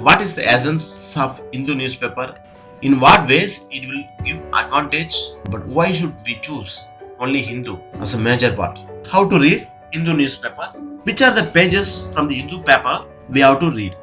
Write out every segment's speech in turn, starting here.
What is the essence of Hindu newspaper? In what ways it will give advantage? But why should we choose only Hindu as a major part? How to read Hindu newspaper? Which are the pages from the Hindu paper we have to read?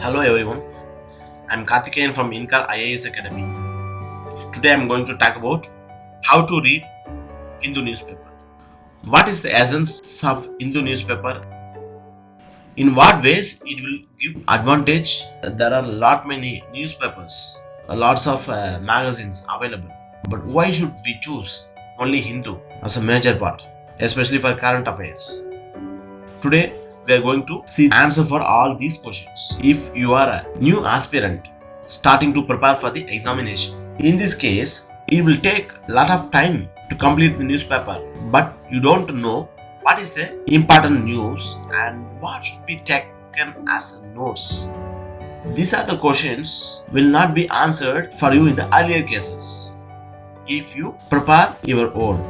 Hello everyone, I am Karthikeyan from INCAR IAS Academy. Today I am going to talk about how to read Hindu newspaper. What is the essence of Hindu newspaper? In what ways it will give advantage? There are many newspapers, lots of magazines available. But why should we choose only Hindu as a major part, especially for current affairs? Today we are going to see the answer for all these questions. If you are a new aspirant starting to prepare for the examination, in this case it will take a lot of time to complete the newspaper, but you don't know what is the important news and what should be taken as notes. These are the questions will not be answered for you in the earlier cases if you prepare your own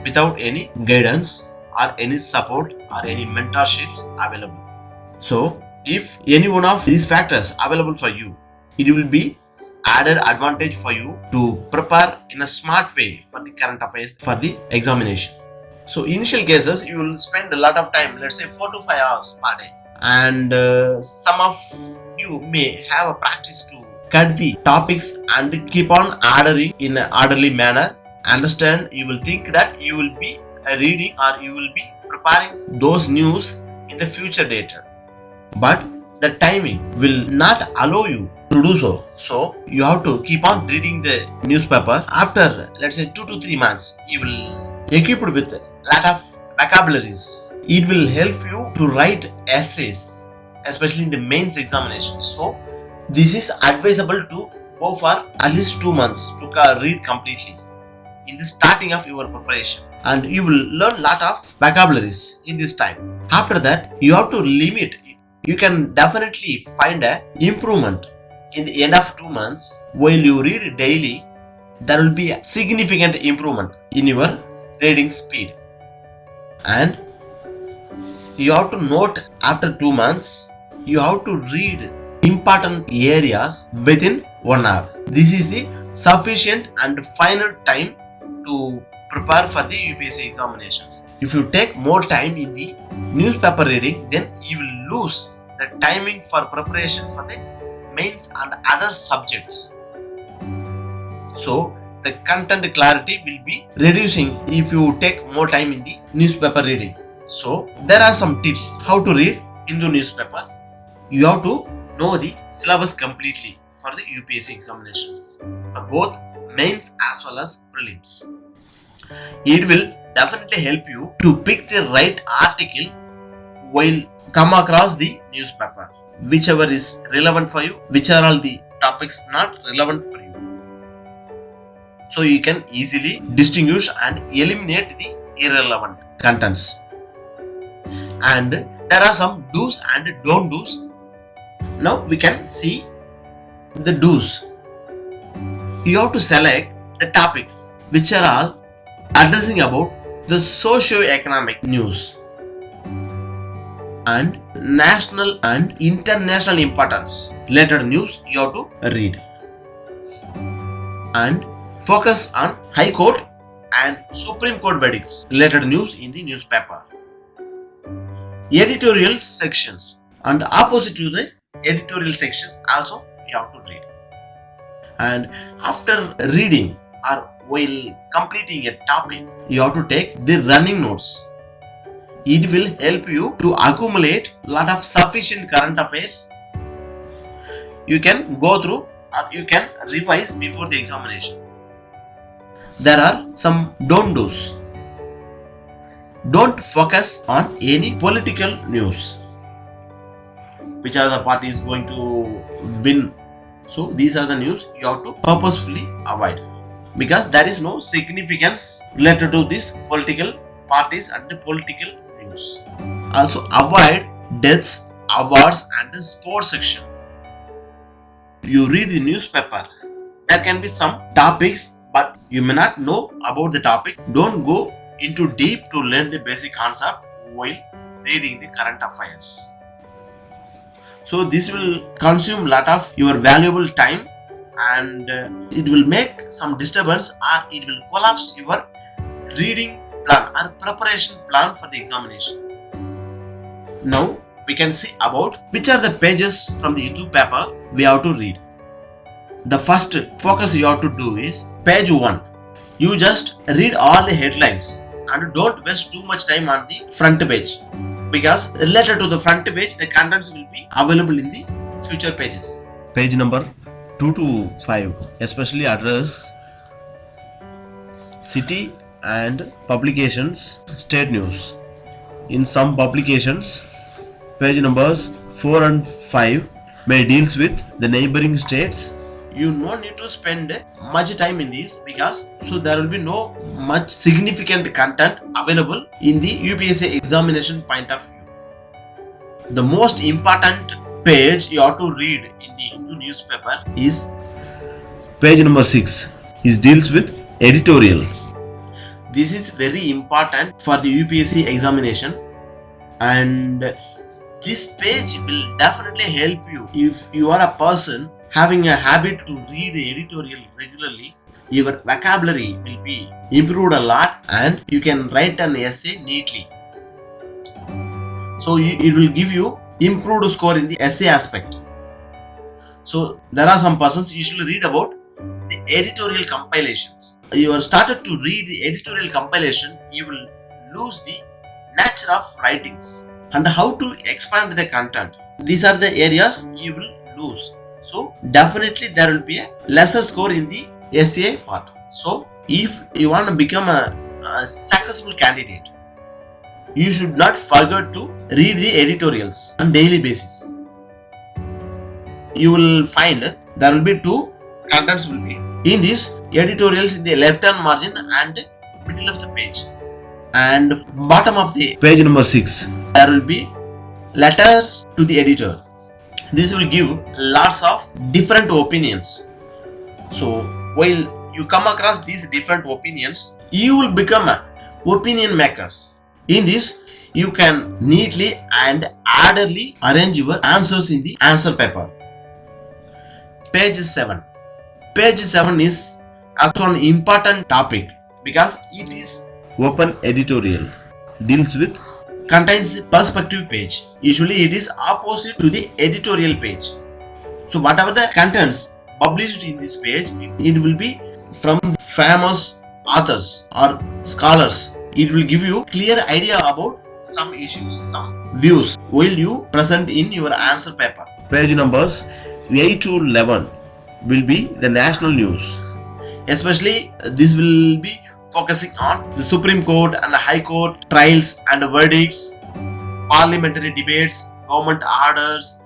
without any guidance or any support or any mentorships available. So if any one of these factors available for you, it will be added advantage for you to prepare in a smart way for the current affairs for the examination. So initial cases you will spend a lot of time, let's say 4 to 5 hours per day, and some of you may have a practice to cut the topics and keep on ordering in an orderly manner. Understand, you will think that you will be reading or you will be preparing those news in the future data, but the timing will not allow you to do so. So you have to keep on reading the newspaper. After let's say 2 to 3 months, you will equipped with a lot of vocabularies. It will help you to write essays, especially in the mains examination. So this is advisable to go for at least 2 months to read completely in the starting of your preparation, and you will learn lot of vocabularies in this time. After that, you have to limit. You can definitely find a improvement in the end of 2 months. While you read daily, there will be a significant improvement in your reading speed, and you have to note after 2 months you have to read important areas within 1 hour. This is the sufficient and final time to prepare for the UPSC examinations. If you take more time in the newspaper reading, then you will lose the timing for preparation for the mains and other subjects. So the content clarity will be reducing if you take more time in the newspaper reading. So there are some tips how to read Hindu newspaper. You have to know the syllabus completely for the UPSC examinations for both mains as well as prelims. It will definitely help you to pick the right article while come across the newspaper, whichever is relevant for you, which are all the topics not relevant for you. So you can easily distinguish and eliminate the irrelevant contents. And there are some do's and don't do's. Now we can see the do's. You have to select the topics which are all addressing about the socio-economic news and national and international importance related news you have to read, and focus on High Court and Supreme Court verdicts related news in the newspaper. Editorial sections, and opposite to the editorial section also you have to read. And after reading or while completing a topic, you have to take the running notes. It will help you to accumulate lot of sufficient current affairs. You can go through or you can revise before the examination. There are some don't do's. Don't focus on any political news. Which are the parties going to win? So these are the news you have to purposefully avoid, because there is no significance related to these political parties and the political news. Also avoid deaths, awards and the sports section. You read the newspaper There can be some topics, but you may not know about the topic. Don't go into deep to learn the basic concept while reading the current affairs. So this will consume a lot of your valuable time, and it will make some disturbance, or it will collapse your reading plan or preparation plan for the examination. Now we can see about which are the pages from the Hindu paper we have to read. The first focus you have to do is page 1. You just read all the headlines and don't waste too much time on the front page, because related to the front page the contents will be available in the future pages. Page number 2 to 5 especially address city and publications state news. In some publications, page numbers 4 and 5 may deals with the neighboring states. You no need to spend much time in this, because so there will be no much significant content available in the UPSC examination point of view. The most important page you have to read in the Hindu newspaper is page number 6. It deals with editorial. This is very important for the UPSC examination, and this page will definitely help you if you are a person having a habit to read editorial regularly. Your vocabulary will be improved a lot and you can write an essay neatly. So it will give you improved score in the essay aspect. So there are some persons usually read about the editorial compilations. You are started to read the editorial compilation, you will lose the nature of writings and how to expand the content. These are the areas you will lose. So definitely there will be a lesser score in the essay part. So if you want to become a successful candidate, you should not forget to read the editorials on daily basis. You will find there will be two contents will be in these editorials in the left hand margin and middle of the page, and bottom of the page number 6 there will be letters to the editor. This will give lots of different opinions. So while you come across these different opinions, you will become opinion makers. In this, you can neatly and orderly arrange your answers in the answer paper. Page 7. Page 7 is also an important topic because it is open editorial. Deals with contains the perspective page. Usually it is opposite to the editorial page. So whatever the contents published in this page, it will be from famous authors or scholars. It will give you clear idea about some issues, some views while you present in your answer paper. Page numbers 8 to 11 will be the national news. Especially this will be focusing on the Supreme Court and the High Court trials and verdicts, parliamentary debates, government orders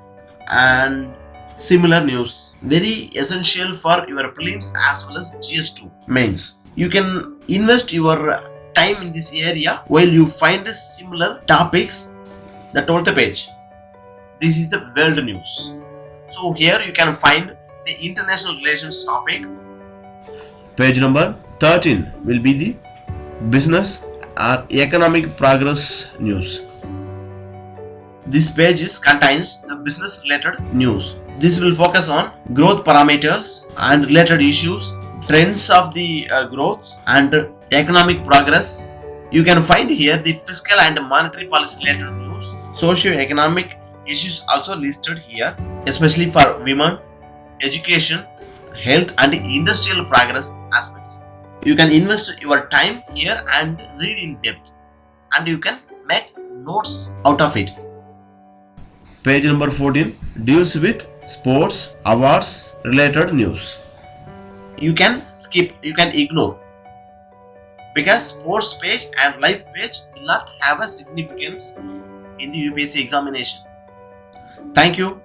and similar news. Very essential for your prelims as well as GS2 mains. You can invest your time in this area while you find similar topics that on the page. This is the world news. So here you can find the international relations topic. Page number 13 will be the business or economic progress news. This page contains the business related news. This will focus on growth parameters and related issues, trends of the growth and economic progress. You can find here the fiscal and monetary policy related news. Socio-economic issues also listed here, especially for women, education, health and industrial progress aspects. You can invest your time here and read in depth, and you can make notes out of it. Page number 14 deals with sports, awards related news. You can skip, you can ignore, because sports page and life page will not have a significance in the UPSC examination. Thank you.